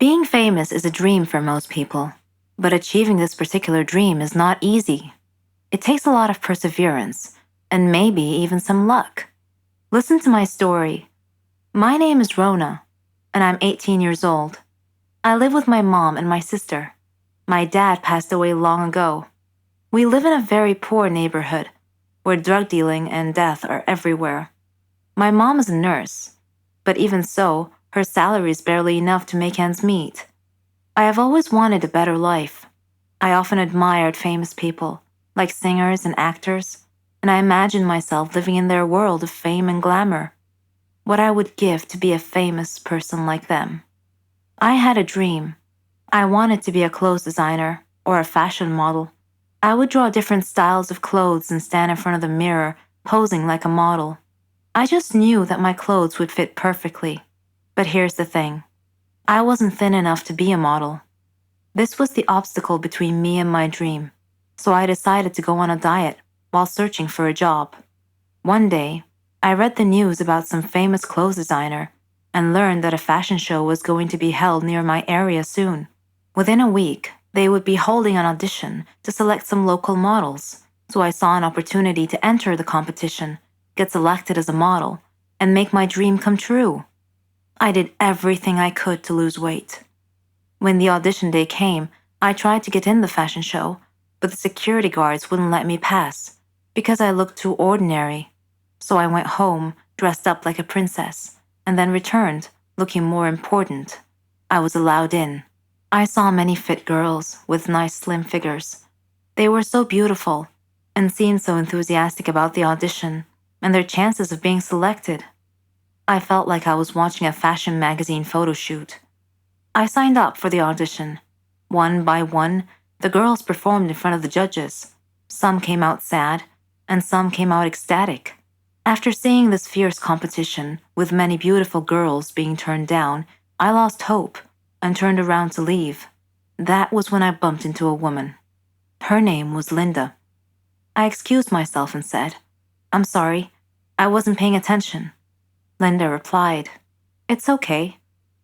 Being famous is a dream for most people, but achieving this particular dream is not easy. It takes a lot of perseverance, and maybe even some luck. Listen to my story. My name is Rona, and I'm 18 years old. I live with my mom and my sister. My dad passed away long ago. We live in a very poor neighborhood, where drug dealing and death are everywhere. My mom is a nurse, but even so, her salary is barely enough to make ends meet. I have always wanted a better life. I often admired famous people, like singers and actors, and I imagined myself living in their world of fame and glamour. What I would give to be a famous person like them. I had a dream. I wanted to be a clothes designer or a fashion model. I would draw different styles of clothes and stand in front of the mirror, posing like a model. I just knew that my clothes would fit perfectly. But here's the thing. I wasn't thin enough to be a model. This was the obstacle between me and my dream, so I decided to go on a diet while searching for a job. One day, I read the news about some famous clothes designer and learned that a fashion show was going to be held near my area soon. Within a week, they would be holding an audition to select some local models, so I saw an opportunity to enter the competition, get selected as a model, and make my dream come true. I did everything I could to lose weight. When the audition day came, I tried to get in the fashion show, but the security guards wouldn't let me pass because I looked too ordinary. So I went home, dressed up like a princess, and then returned, looking more important. I was allowed in. I saw many fit girls with nice slim figures. They were so beautiful and seemed so enthusiastic about the audition and their chances of being selected. I felt like I was watching a fashion magazine photo shoot. I signed up for the audition. One by one, the girls performed in front of the judges. Some came out sad, and some came out ecstatic. After seeing this fierce competition, with many beautiful girls being turned down, I lost hope and turned around to leave. That was when I bumped into a woman. Her name was Linda. I excused myself and said, "I'm sorry, I wasn't paying attention." Linda replied, "It's okay.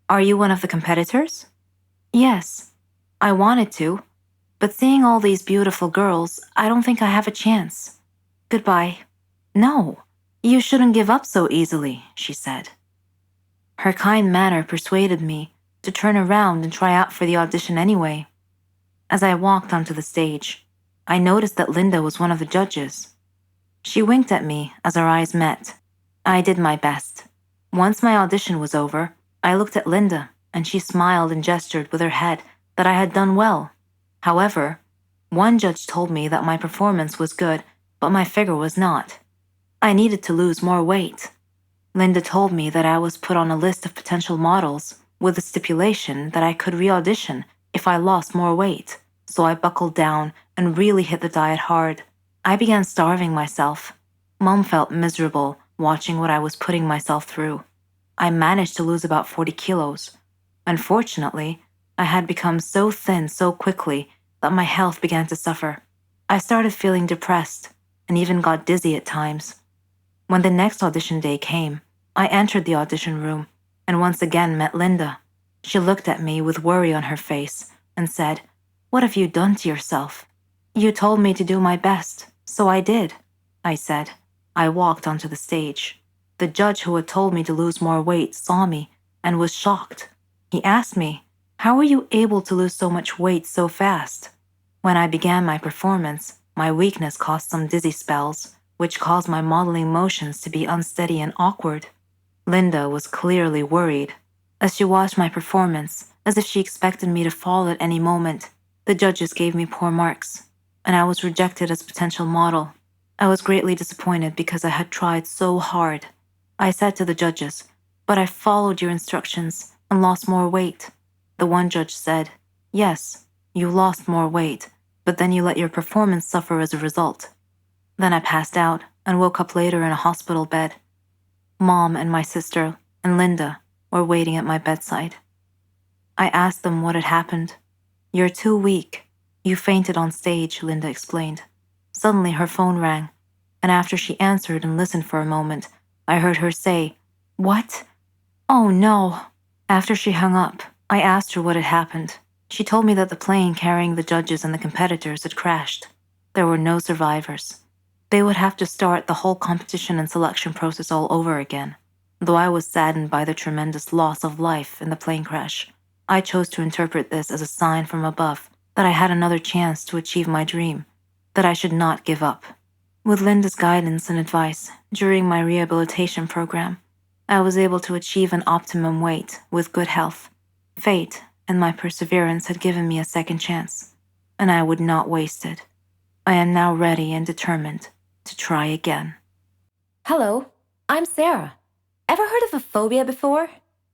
Are you one of the competitors?" "Yes, I wanted to, but seeing all these beautiful girls, I don't think I have a chance. Goodbye." "No, you shouldn't give up so easily," she said. Her kind manner persuaded me to turn around and try out for the audition anyway. As I walked onto the stage, I noticed that Linda was one of the judges. She winked at me as our eyes met. I did my best. Once my audition was over, I looked at Linda, and she smiled and gestured with her head that I had done well. However, one judge told me that my performance was good, but my figure was not. I needed to lose more weight. Linda told me that I was put on a list of potential models with the stipulation that I could re-audition if I lost more weight, so I buckled down and really hit the diet hard. I began starving myself. Mom felt miserable watching what I was putting myself through. I managed to lose about 40 kilos. Unfortunately, I had become so thin so quickly that my health began to suffer. I started feeling depressed and even got dizzy at times. When the next audition day came, I entered the audition room and once again met Linda. She looked at me with worry on her face and said, "What have you done to yourself?" "You told me to do my best, so I did," I said. I walked onto the stage. The judge who had told me to lose more weight saw me and was shocked. He asked me, "How were you able to lose so much weight so fast?" When I began my performance, my weakness caused some dizzy spells, which caused my modeling motions to be unsteady and awkward. Linda was clearly worried. As she watched my performance, as if she expected me to fall at any moment, the judges gave me poor marks, and I was rejected as potential model. I was greatly disappointed because I had tried so hard. I said to the judges, "But I followed your instructions and lost more weight." The one judge said, "Yes, you lost more weight, but then you let your performance suffer as a result." Then I passed out and woke up later in a hospital bed. Mom and my sister and Linda were waiting at my bedside. I asked them what had happened. "You're too weak. You fainted on stage," Linda explained. Suddenly her phone rang, and after she answered and listened for a moment, I heard her say, "What? Oh no." After she hung up, I asked her what had happened. She told me that the plane carrying the judges and the competitors had crashed. There were no survivors. They would have to start the whole competition and selection process all over again. Though I was saddened by the tremendous loss of life in the plane crash, I chose to interpret this as a sign from above that I had another chance to achieve my dream, that I should not give up. With Linda's guidance and advice during my rehabilitation program, I was able to achieve an optimum weight with good health. Fate and my perseverance had given me a second chance, and I would not waste it. I am now ready and determined to try again. Hello, I'm Sarah. Ever heard of a phobia before?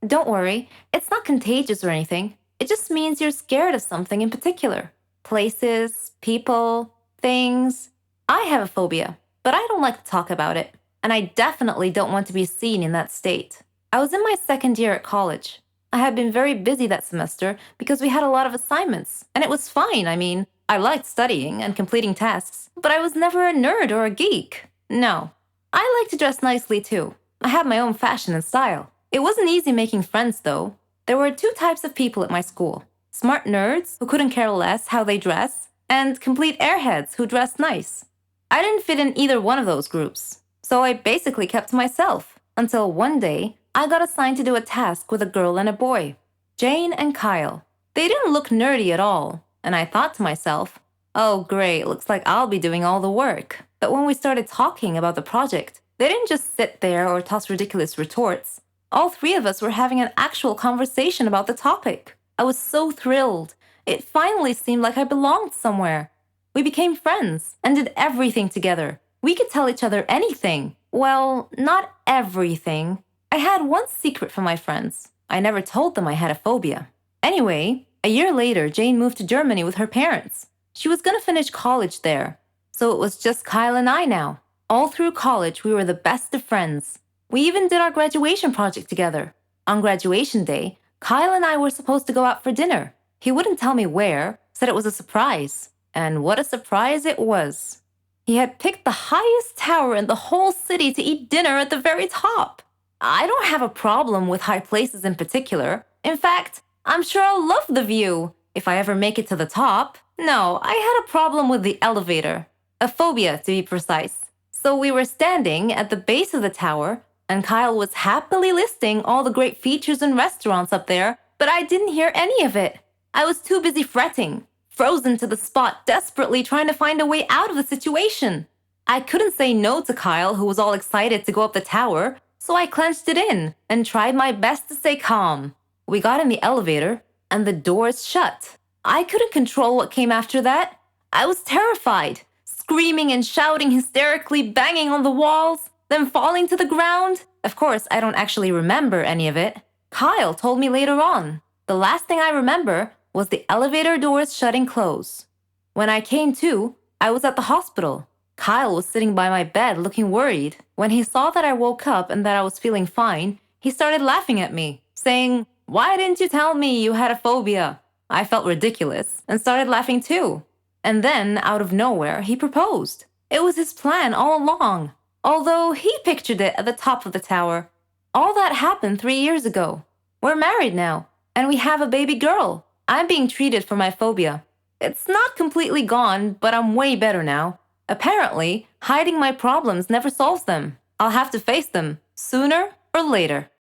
Don't worry, it's not contagious or anything. It just means you're scared of something in particular. Places, people, things. I have a phobia, but I don't like to talk about it, and I definitely don't want to be seen in that state. I was in my second year at college. I had been very busy that semester because we had a lot of assignments, and it was fine. I mean, I liked studying and completing tasks, but I was never a nerd or a geek. No. I like to dress nicely too. I have my own fashion and style. It wasn't easy making friends though. There were two types of people at my school: smart nerds who couldn't care less how they dress, and complete airheads who dressed nice. I didn't fit in either one of those groups, so I basically kept to myself until one day I got assigned to do a task with a girl and a boy, Jane and Kyle. They didn't look nerdy at all, and I thought to myself, oh great, looks like I'll be doing all the work. But when we started talking about the project, they didn't just sit there or toss ridiculous retorts. All three of us were having an actual conversation about the topic. I was so thrilled. It finally seemed like I belonged somewhere. We became friends and did everything together. We could tell each other anything. Well, not everything. I had one secret from my friends. I never told them I had a phobia. Anyway, a year later, Jane moved to Germany with her parents. She was going to finish college there. So it was just Kyle and I now. All through college, we were the best of friends. We even did our graduation project together. On graduation day, Kyle and I were supposed to go out for dinner. He wouldn't tell me where, said it was a surprise. And what a surprise it was. He had picked the highest tower in the whole city to eat dinner at the very top. I don't have a problem with high places in particular. In fact, I'm sure I'll love the view if I ever make it to the top. No, I had a problem with the elevator. A phobia, to be precise. So we were standing at the base of the tower, and Kyle was happily listing all the great features and restaurants up there, but I didn't hear any of it. I was too busy fretting, frozen to the spot, desperately trying to find a way out of the situation. I couldn't say no to Kyle, who was all excited to go up the tower, so I clenched it in and tried my best to stay calm. We got in the elevator, and the doors shut. I couldn't control what came after that. I was terrified, screaming and shouting hysterically, banging on the walls, then falling to the ground. Of course, I don't actually remember any of it. Kyle told me later on. The last thing I remember was the elevator doors shutting close. When I came to, I was at the hospital. Kyle was sitting by my bed looking worried. When he saw that I woke up and that I was feeling fine, he started laughing at me, saying, "Why didn't you tell me you had a phobia?" I felt ridiculous and started laughing too. And then, out of nowhere, he proposed. It was his plan all along, although he pictured it at the top of the tower. All that happened 3 years ago. We're married now, and we have a baby girl. I'm being treated for my phobia. It's not completely gone, but I'm way better now. Apparently, hiding my problems never solves them. I'll have to face them, sooner or later.